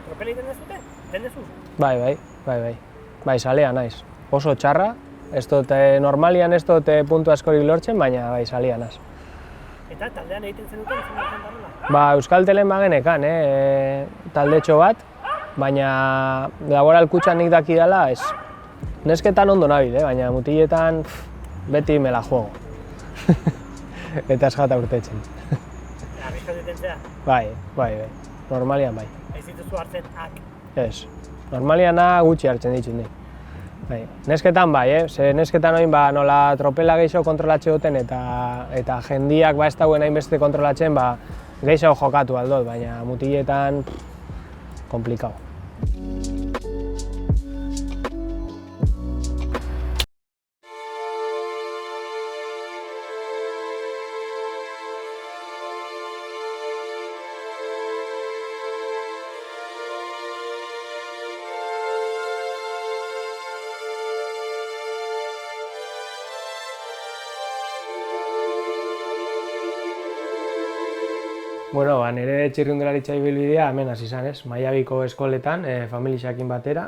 Tropela egiten dezute? Dendezu? Bai, salea naiz. Oso txarra, normalian ez dut puntu askorik lortzen, baina bai, salea naiz. Eta taldean egiten zenuten, zenuten tarola? Ba, Euskaltelen bagenekan, taldetxo bat, baina laboral kutxan nik dakidala ez. Nesketan ondo nabil, baina mutiletan beti me la juego. Eta ez jata urtetzen. Arriskatu itentzea? Bai, normalian bai. Ez dituzu hartzen ak? Ez, normalian gutxi hartzen ditut nik. Bai. Nesketan bai, ze nesketan oin nola tropela gehiago kontrolatxe duten eta jendiak ez dauen hainbeste kontrolatzen gehiago jokatu aldot, baina mutiletan komplikau. Bueno, nire txirrindularitza ibilbidea hemen hasi izan, Maiabiko eskoletan, familiarekin batera,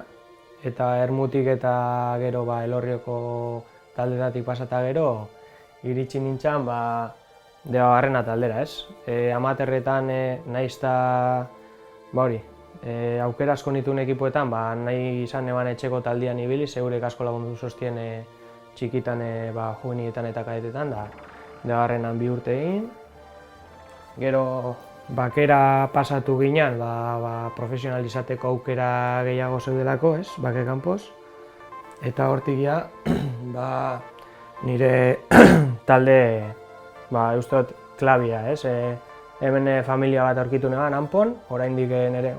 eta Ermutik eta gero Elorrioko taldetatik pasata gero, iritsi nintzen Debabarrena taldera, Amaterretan nahiz eta aukera asko nituen ekipoetan, nahi izan eban etxeko taldean ibili, segurek asko lagundu zoztien txikitan, juvenietan eta kadetetan, Debabarrenan 2 urte egin. Gero bakera pasatu ginen, profesionalizateko aukera gehiago zeudelako, bake kanpoz. Eta hortik nire talde, eustot klabia, hemen familia bat aurkitu neban, Anpon, oraindik nire,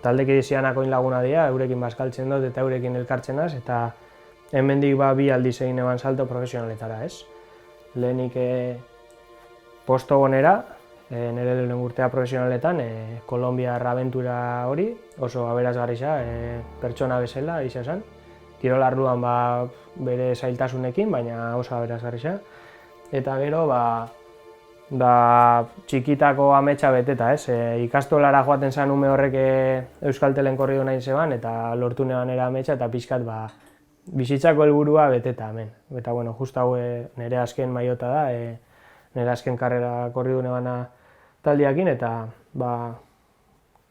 taldek edizianak oin laguna dira, eurekin bazkaltzen dut eta eurekin elkartzen az, eta hemendik 2 aldiz egin eban salto profesionaletara, Lehenik Postobonera, nire lehen urtea profesionaletan, Kolombiar abentura hori, oso aberasgarri pertsona bezala izan zen. Kirol arloan bere zailtasunekin, baina oso aberasgarri. Eta gero, txikitako ametsa beteta, ikastolara joaten zen ume horrek Euskaltelen korrido nahi zeban, eta lortu neban era ametsa, eta pixkat bizitzako helburua beteta hemen. Eta, justu hau nire azken maiota da, nire azken karrera korridu nebana taldiakin, eta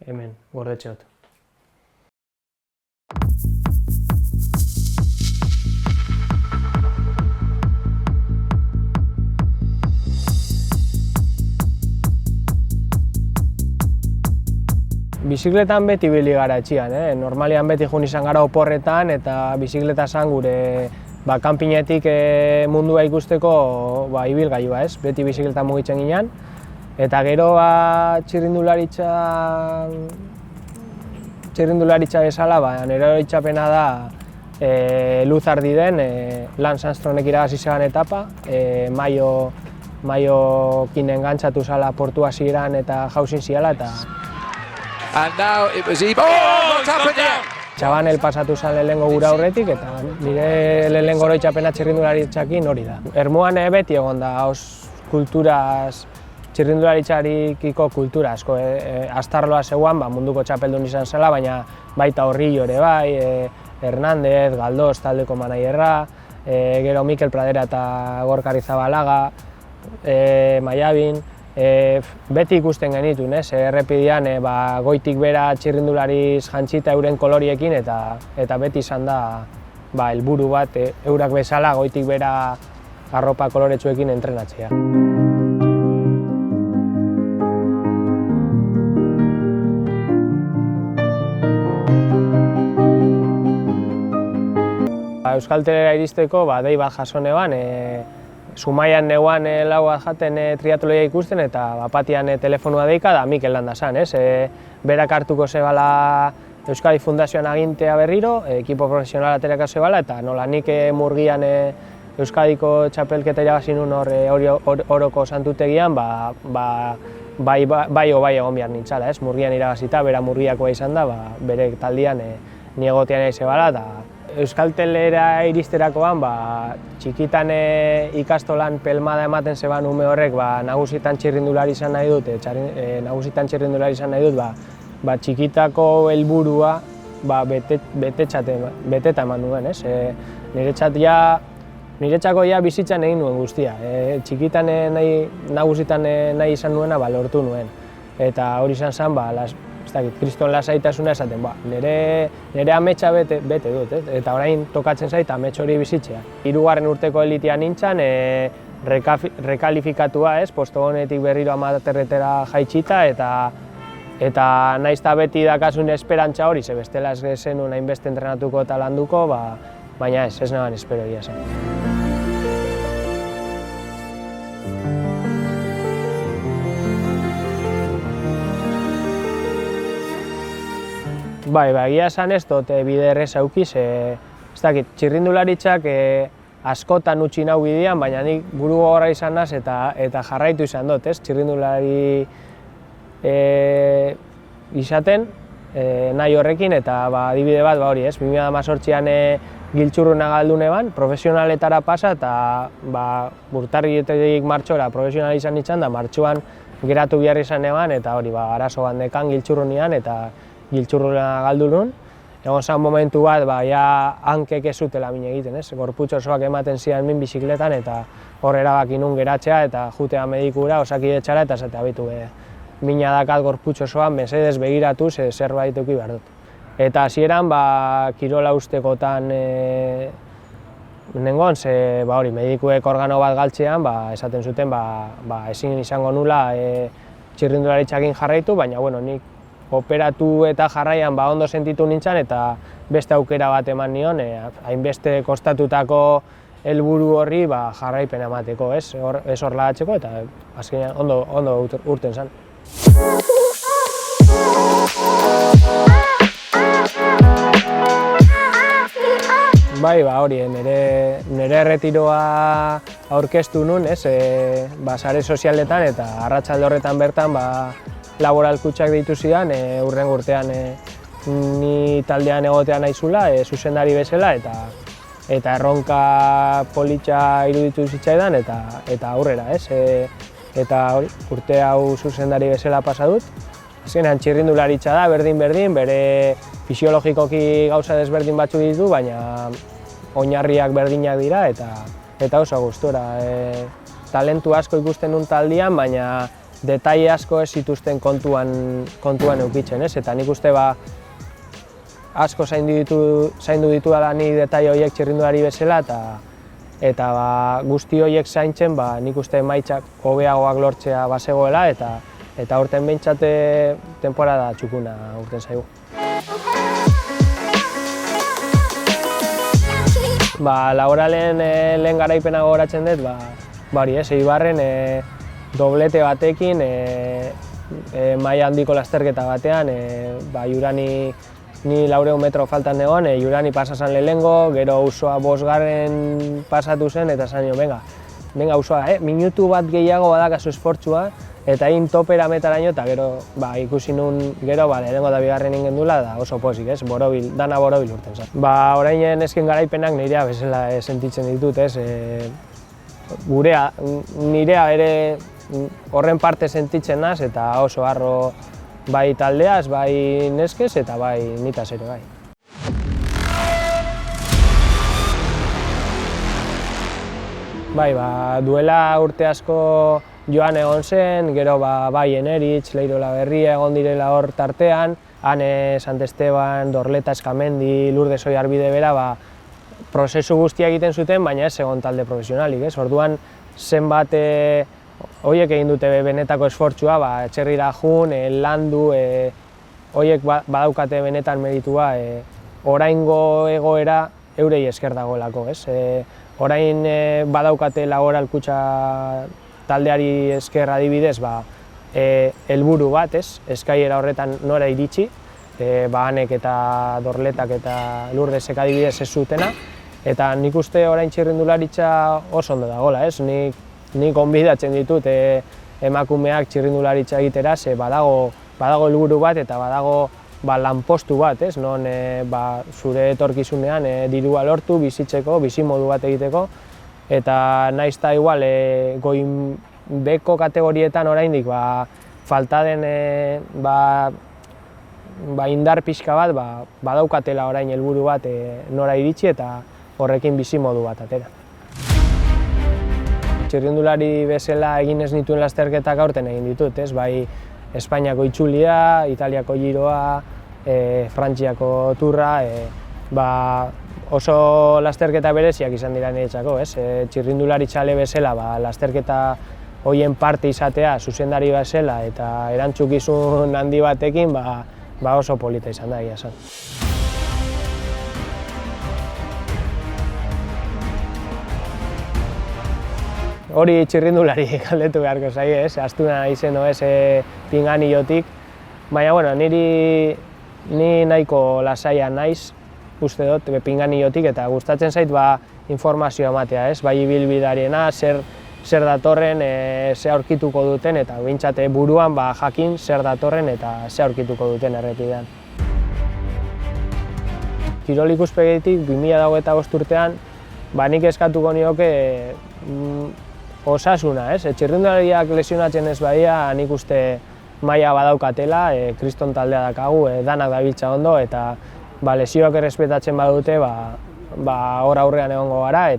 hemen gordetxeot. Bizikletan beti ibili gara etxian, normalian beti joan izan gara oporretan, eta bizikleta zan gure kanpinetik mundua ikusteko ibilgailua, beti bizikletan mugitzen ginen. Eta gero txirrindularitza bezala, nire horitzapena da Luzardi den, Lance Armstrongek irabazi zeban etapa, Maiokin engantzatu zala portu hasieran eta jauzin ziala, eta Txabanel pasatu zen lehenengo gura aurretik, eta nire lehenengo oroitzapena txirrindularitzakin hori da. Ermuan beti egon da, txirrindularitzarikiko kultura asko. Astarloa zeuan munduko txapeldun izan zela, baina baita Horrillo ere bai, Hernández, Galdós taldeko manaierra, gero Mikel Pradera eta Gorka Arrizabalaga, Maiabin, beti ikusten genituen, errepidean goitik bera txirrindulariz jantzita euren koloriekin, eta beti izan da helburu bat eurak bezala goitik bera arropa koloretsuekin entrenatzea. Euskaltelera iristeko dei bat jaso neban, Zumaian neuan lau bat jaten triatloia ikusten, eta bapatian telefonua deika da Mikel landa zan. Berak hartuko zebala Euskadi Fundazioan agintea berriro, ekipo profesionala aterako zebala, eta nola nik Murgian Euskadiko txapelketa irabazi nun oroko santutegian, bai egon behar nintzala. Murgian irabazita, bera Murgiakoa izan da, bere taldian niegotean nahi zebala, Euskaltelera iristerakoan, txikitan ikastolan pelmada ematen zeban ume horrek, nagusitan txirrindulari izan nahi dut, txikitako helburua beteta eman nuen, ez? Niretzako ja bizitzan egin nuen guztia. Txikitan nagusitan nahi izan nuena lortu nuen. Eta hori izan zen, kriston lasaitasuna esaten, nire ametsa bete dut, eta orain tokatzen zait amets hori bizitzea. 3. urteko elitea nintzen, rekalifikatua, postogonetik berriro amaterretera jaitsita, eta nahiz eta beti dakasun esperantza hori, ze bestela ez zenuen hainbeste entrenatuko eta landuko, baina ez nagoen espero egia zen. Egia esan ez dut bide erreza eukiz, txirrindularitzak askotan utzi nau bidean, baina nik buru gogorra izan naz eta jarraitu izan dut, txirrindulari izaten nahi horrekin, eta adibide bat hori, 2018an giltxurruna galdun eban, profesionaletara pasa, eta urtarriletik martxora profesional izan nintzen, da martxuan geratu behar izan eban, eta hori, arazo bandekan giltxurrunian, eta giltxurruna galdu nun. Egon zen momentu bat, hankek ez zutela min egiten, gorputz osoak ematen zian min bizikletan, eta hor erabaki nun geratzea, eta jutea medikura, osakidetxara, eta esatea bitu mina dakat gorputz osoan, mesedez begiratu, zerbait eduki behar dut. Eta hasieran, kirola ustekotan nengon, medikuek organo bat galtzean, esaten zuten, ezin izango nula txirrindularitzakin jarraitu, baina nik operatu eta jarraian ondo sentitu nintzen, eta beste aukera bat eman nion, hainbeste kostatutako helburu horri jarraipena emateko, ez horlagatzeko, eta azkenean ondo urten zen. Hori, nire erretiroa aurkeztu nun, sare sozialetan, eta arratsalde horretan bertan laboral kutxak deitu zidan, hurrengo urtean ni taldean egotea naizula, zuzendari bezala, eta erronka politxa iruditu zitzaidan, eta aurrera, eta urte hau zuzendari bezala pasa dut. Azkenean txirrindularitza da, berdin-berdin, bere fisiologikoki gauza desberdin batzu ditu, baina oinarriak berdinak dira, eta oso gustura. Talentu asko ikusten nun taldean, baina detaile asko ez zituzten kontuan eukitzen, eta nik uste asko zaindu ditu da ni detaile horiek txirrindulari bezala, eta guzti horiek zaintzen nik uste emaitzak hobeagoak lortzea bazegoela, eta aurten behintzate temporada txukuna urten zaigu. Laboralen lehen garaipena gogoratzen dut, Eibarren doblete batekin, maila handiko lasterketa batean, Jurani ni 400 metro faltan negon, Jurani pasazan lehengo, gero Auzoa 5. pasatu zen, eta zan venga Auzoa, minutu bat gehiago badakazu esfortzua, eta egin topera metaraino, eta gero ikusi nun gero, lehengo eta bigarren ingen dula, da oso pozik, dana borobil urten zen. Orain nesken garaipenak nirea bezala sentitzen ditut, nirea ere horren parte sentitzen naz, eta oso harro bai taldeaz, bai neskez, eta bai nitaz ere bai. Duela urte asko joan egon zen, gero bai Eneritz, Leiro Laberria egon direla hor tartean, Ane, Sant Esteban, Dorleta, Eskamendi, Lourdes Oiarbide bera, prozesu guztia egiten zuten, baina ez egon talde profesionalik, Orduan zenbat horiek egin dute benetako esfortzua, etxerrira jun, landu, horiek badaukate benetan meritua, oraingo egoera eurei esker dagoelako, Orain badaukate laboral kutxa taldeari esker adibidez, helburu bat, eskaiera horretan nora iritsi, Anek eta Dorletak eta Lourdesek adibidez ez zutena, eta nik uste orain txirrindularitza oso ondo dagoela, Nik gonbidatzen ditut emakumeak txirrindularitza egitera, badago helburu bat eta badago lanpostu bat, ez? Non zure etorkizunean dirua lortu, bizitzeko, bizimodu bat egiteko, eta naiz eta igual goin beko kategorietan oraindik falta den indar pixka bat badaukatela orain helburu bat nora iritsi eta horrekin bizimodu bat atera. Txirrindulari bezala egin ez nituen lasterketak aurten egin ditut, ez? Bai Espainiako itzulia, Italiako giroa, Frantziako turra, oso lasterketa bereziak izan dira niretzako, ez? Txirrindulari txale bezala lasterketa horien parte izatea, zuzendari bezala eta erantzukizun handi batekin oso polita izan da, egia esan. Hori txirrindulari galdetu beharko zaie, ez? Astuna izeno ez pinganillotik, baina bueno, ni nahiko lasaia naiz, uste dut, pinganillotik, eta gustatzen zait informazioa ematea, ez? Bai ibilbidariena, zer datorren, ze aurkituko duten, eta behintzat buruan jakin zer datorren eta ze aurkituko duten errepidean. Kirol ikuspegitik 2025 urtean, nik eskatuko nioke osasuna, ez? Txirrindulariak lesionatzen ez badia, nik uste maila badaukatela, kriston taldea dakagu, danak dabiltza ondo, eta lesioak errespetatzen badute, hor aurrean egongo gara,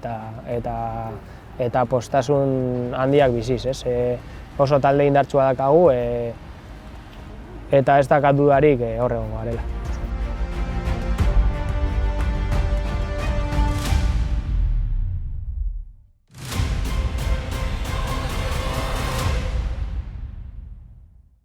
eta postasun handiak biziz, ez? Oso talde indartsua dakagu, eta ez dakat dudarik hor egongo garela.